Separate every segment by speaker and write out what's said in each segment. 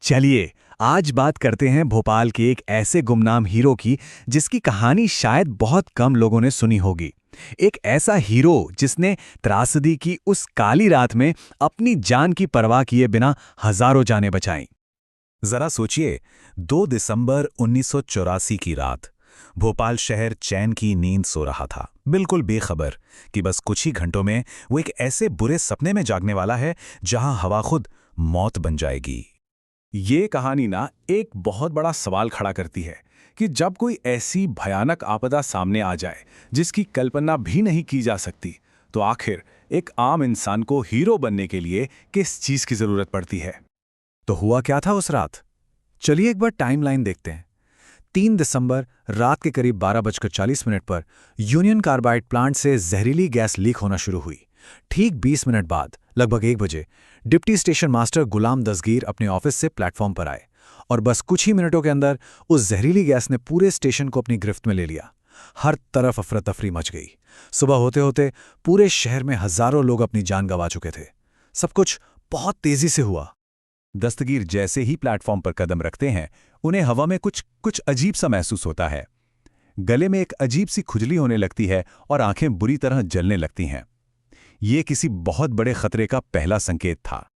Speaker 1: चलिए आज बात करते हैं भोपाल के एक ऐसे गुमनाम हीरो की जिसकी कहानी शायद बहुत कम लोगों ने सुनी होगी। एक ऐसा हीरो जिसने त्रासदी की उस काली रात में अपनी जान की परवाह किए बिना हजारों जानें बचाईं।
Speaker 2: जरा सोचिए, 2 दिसंबर 1984 की रात भोपाल शहर चैन की नींद सो रहा था, बिल्कुल बेखबर कि बस कुछ ही घंटों में वो एक ऐसे बुरे सपने में जागने वाला है जहां हवा खुद मौत बन जाएगी।
Speaker 3: ये कहानी ना एक बहुत बड़ा सवाल खड़ा करती है कि जब कोई ऐसी भयानक आपदा सामने आ जाए जिसकी कल्पना भी नहीं की जा सकती, तो आखिर एक आम इंसान को हीरो बनने के लिए किस चीज की जरूरत पड़ती है।
Speaker 1: तो हुआ क्या था उस रात? चलिए एक बार टाइमलाइन देखते हैं। 3 दिसंबर रात के करीब 12:40 पर यूनियन कार्बाइड प्लांट से जहरीली गैस लीक होना शुरू हुई। ठीक 20 मिनट बाद लगभग 1 बजे डिप्टी स्टेशन मास्टर गुलाम दस्तगीर अपने ऑफिस से प्लेटफॉर्म पर आए और बस कुछ ही मिनटों के अंदर उस जहरीली गैस ने पूरे स्टेशन को अपनी गिरफ्त में ले लिया। हर तरफ अफरा तफरी मच गई। सुबह होते होते पूरे शहर में हजारों लोग अपनी जान गंवा चुके थे। सब कुछ बहुत तेजी से हुआ।
Speaker 2: दस्तगीर जैसे ही प्लेटफॉर्म पर कदम रखते हैं, उन्हें हवा में कुछ अजीब सा महसूस होता है। गले में एक अजीब सी खुजली होने लगती है और आंखें बुरी तरह जलने लगती हैं। ये किसी बहुत बड़े खतरे का पहला संकेत था,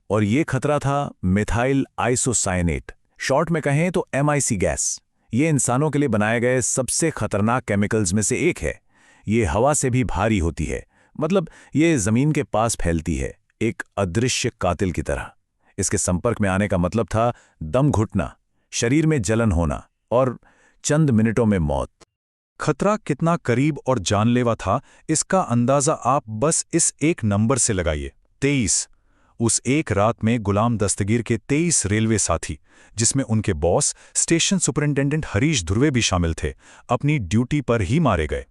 Speaker 2: और ये खतरा था मिथाइल आइसोसाइनेट, शॉर्ट में कहें तो MIC गैस। ये इंसानों के लिए बनाए गए सबसे खतरनाक केमिकल्स में से एक है। ये हवा से भी भारी होती है, मतलब ये जमीन के पास फैलती है, एक अदृश्य कातिल की तरह। इसके संपर्क में आने का मतलब था दम घुटना, शरीर में जलन होना और चंद मिनटों में मौत।
Speaker 4: खतरा कितना करीब और जानलेवा था, इसका अंदाजा आप बस इस एक नंबर से लगाइए, 23। उस एक रात में गुलाम दस्तगीर के 23 रेलवे साथी, जिसमें उनके boss station superintendent Harish Dhruve भी शामिल थे, अपनी ड्यूटी पर ही मारे गए।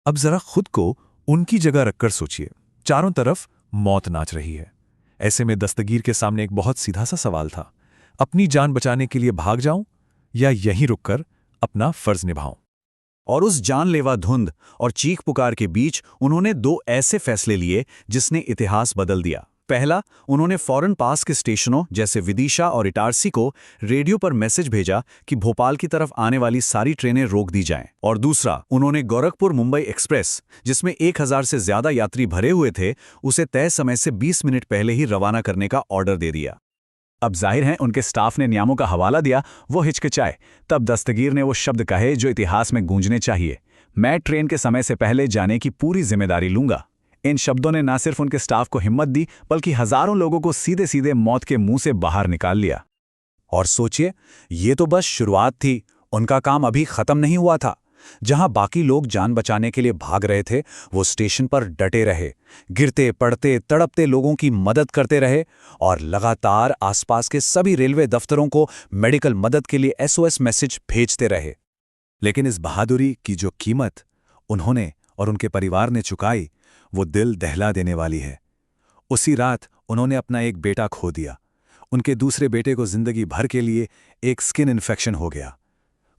Speaker 4: अब जरा खुद को उनकी जगह रखकर सोचिए। चारों तरफ मौत नाच रही है। ऐसे में दस्तगीर के सामने एक बहुत सीधा सा सवाल था, अपनी जान बचाने के लिए भाग जाऊं या यहीं रुककर अपना फर्ज निभाऊं।
Speaker 2: और उस जानलेवा धुंध और चीख पुकार के बीच उन्होंने 2 ऐसे फैसले लिए जिसने इतिहास बदल दिया। पहला, उन्होंने फौरन पास के स्टेशनों जैसे विदिशा और इटारसी को रेडियो पर मैसेज भेजा कि भोपाल की तरफ आने वाली सारी ट्रेनें रोक दी जाएं। और दूसरा, उन्होंने गोरखपुर मुंबई एक्सप्रेस, जिसमें 1000 से ज्यादा यात्री भरे हुए थे, उसे तय समय से 20 मिनट पहले ही रवाना करने का ऑर्डर दे दिया।
Speaker 3: अब जाहिर है उनके स्टाफ ने नियमों का हवाला दिया, वो हिचकिचाए। तब दस्तगीर ने वो शब्द कहे जो इतिहास में गूंजने चाहिए, मैं ट्रेन के समय से पहले जाने की पूरी जिम्मेदारी लूंगा। इन शब्दों ने न सिर्फ उनके स्टाफ को हिम्मत दी, बल्कि हजारों लोगों को सीधे सीधे मौत के मुंह से बाहर निकाल लिया।
Speaker 2: और सोचिए, ये तो बस शुरुआत थी। उनका काम अभी खत्म नहीं हुआ था। जहां बाकी लोग जान बचाने के लिए भाग रहे थे, वो स्टेशन पर डटे रहे, गिरते पड़ते तड़पते लोगों की मदद करते रहे और लगातार आसपास के सभी रेलवे दफ्तरों को मेडिकल मदद के लिए SOS मैसेज भेजते रहे।
Speaker 4: लेकिन इस बहादुरी की जो कीमत उन्होंने और उनके परिवार ने चुकाई, वो दिल दहला देने वाली है। उसी रात उन्होंने अपना एक बेटा खो दिया। उनके दूसरे बेटे को जिंदगी भर के लिए एक स्किन इन्फेक्शन हो गया।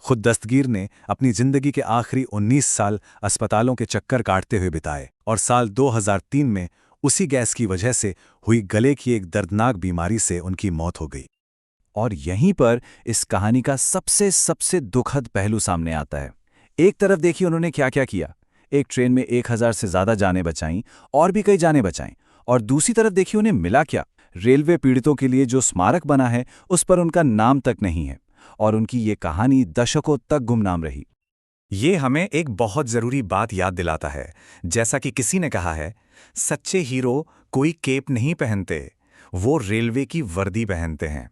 Speaker 4: खुद दस्तगीर ने अपनी जिंदगी के आखिरी 19 साल अस्पतालों के चक्कर काटते हुए बिताए और साल 2003 में उसी गैस की वजह से हुई गले की एक दर्दनाक बीमारी से उनकी मौत हो गई।
Speaker 2: और यहीं पर इस कहानी का सबसे दुखद पहलू सामने आता है। एक तरफ देखिए उन्होंने क्या क्या किया, एक ट्रेन में 1000 से ज्यादा जानें बचाईं और भी कई जानें बचाईं, और दूसरी तरफ देखिए उन्हें मिला क्या, रेलवे पीड़ितों के लिए जो स्मारक बना है उस पर उनका नाम तक नहीं है, और उनकी ये कहानी दशकों तक गुमनाम रही।
Speaker 4: ये हमें एक बहुत जरूरी बात याद दिलाता है। जैसा कि किसी ने कहा है, सच्चे हीरो कोई केप नहीं पहनते, वो रेलवे की वर्दी पहनते हैं।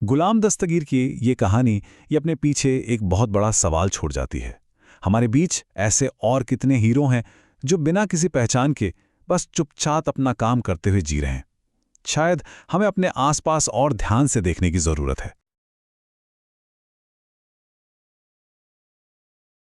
Speaker 1: गुलाम दस्तगीर की ये कहानी ये अपने पीछे एक बहुत बड़ा सवाल छोड़ जाती है। हमारे बीच ऐसे और कितने हीरो हैं जो बिना किसी पहचान के बस चुपचाप अपना काम करते हुए जी रहे हैं। शायद हमें अपने आसपास और ध्यान से देखने की जरूरत है।